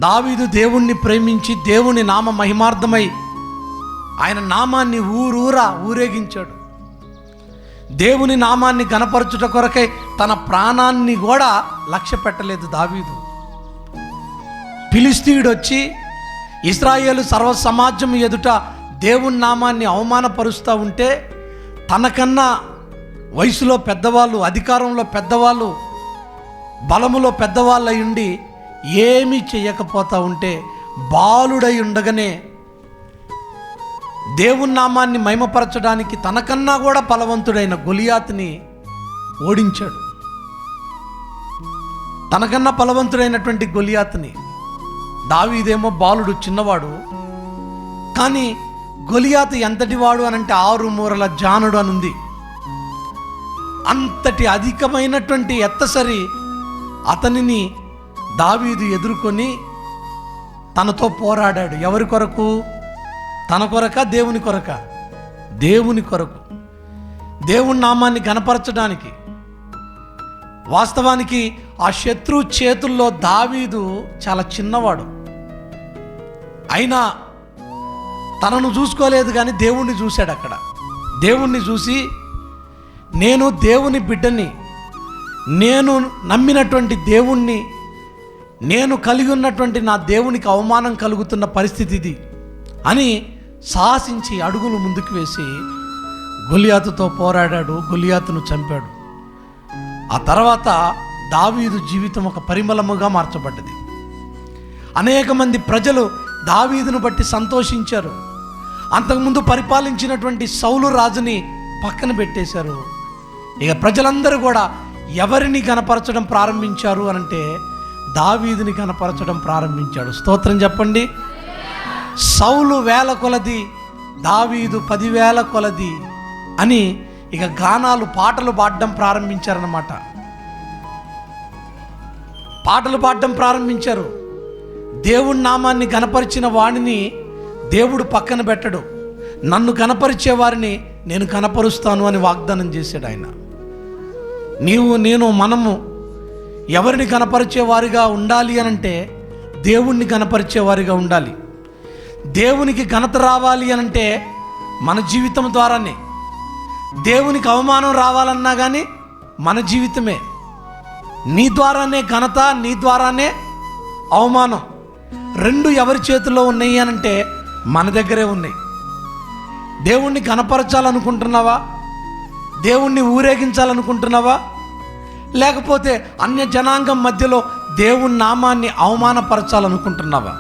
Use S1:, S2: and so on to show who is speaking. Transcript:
S1: దావీదు దేవుణ్ణి ప్రేమించి దేవుని నామ మహిమార్థమై ఆయన నామాన్ని ఊరూరా ఊరేగించాడు. దేవుని నామాన్ని గణపరచుట కొరకై తన ప్రాణాన్ని కూడా లక్ష్య పెట్టలేదు దావీదు. ఫిలిష్తీయుడు వచ్చి ఇశ్రాయేలు సర్వ సమాజం ఎదుట దేవుని నామాన్ని అవమానపరుస్తూ ఉంటే తనకన్నా వయసులో పెద్దవాళ్ళు, అధికారంలో పెద్దవాళ్ళు, బలములో పెద్దవాళ్ళు అయ్యుండి ఏమీ చేయకపోతా ఉంటే బాలుడై ఉండగానే దేవుని నామాన్ని మహిమపరచడానికి తనకన్నా కూడా బలవంతుడైన గొలియాతుని ఓడించాడు. తనకన్నా బలవంతుడైనటువంటి గొలియాతుని. దావీదేమో బాలుడు, చిన్నవాడు. కానీ గొలియాతు ఎంతటి వాడు అనంటే 6 మూరల జానుడు అనుంది. అంతటి అధికమైనటువంటి ఎత్తసరి అతనిని దావీదు ఎదుర్కొని తనతో పోరాడాడు. ఎవరి కొరకు? తన కొరక, దేవుని కొరక? దేవుని కొరకు, దేవుని నామాన్ని గణపరచడానికి. వాస్తవానికి ఆ శత్రు చేతుల్లో దావీదు చాలా చిన్నవాడు. అయినా తనను చూసుకోలేదు కానీ దేవుణ్ణి చూశాడు. అక్కడ దేవుణ్ణి చూసి, నేను దేవుని బిడ్డని, నేను నమ్మినటువంటి దేవుణ్ణి, నేను కలిగి ఉన్నటువంటి నా దేవునికి అవమానం కలుగుతున్న పరిస్థితి ఇది అని సాహసించి అడుగులు ముందుకు వేసి గొలియాతుతో పోరాడాడు. గొలియాతును చంపాడు. ఆ తర్వాత దావీదు జీవితం ఒక పరిమళముగా మార్చబడ్డది. అనేక మంది ప్రజలు దావీదును బట్టి సంతోషించారు. అంతకుముందు పరిపాలించినటువంటి సౌలు రాజుని పక్కన పెట్టేశారు. ఇక ప్రజలందరూ కూడా ఎవరిని గణపరచడం ప్రారంభించారు అనంటే దావీదుని గణపరచడం ప్రారంభించాడు. స్తోత్రం చెప్పండి. సౌలు 1000 కొలది, దావీదు 10,000 కొలది అని ఇక గానాలు, పాటలు పాడడం ప్రారంభించారన్నమాట. పాటలు పాడడం ప్రారంభించారు. దేవుని నామాన్ని గణపరిచిన వాడిని దేవుడు పక్కన పెట్టడు. నన్ను గణపరిచే వారిని నేను గణపరుస్తాను అని వాగ్దానం చేశాడు ఆయన. నీవు, నేను, మనము ఎవరిని గణపరిచేవారిగా ఉండాలి అనంటే దేవుణ్ణి గణపరిచేవారిగా ఉండాలి. దేవునికి ఘనత రావాలి అనంటే మన జీవితం ద్వారానే. దేవునికి అవమానం రావాలన్నా కానీ మన జీవితమే. నీ ద్వారానే ఘనత, నీ ద్వారానే అవమానం. 2 ఎవరి చేతిలో ఉన్నాయి అనంటే మన దగ్గరే ఉన్నాయి. దేవుణ్ణి గణపరచాలనుకుంటున్నావా? దేవుణ్ణి ఊరేగించాలనుకుంటున్నావా? లేకపోతే అన్య జనాంగం మధ్యలో దేవుని నామాన్ని అవమానపరచాలనుకుంటున్నావా?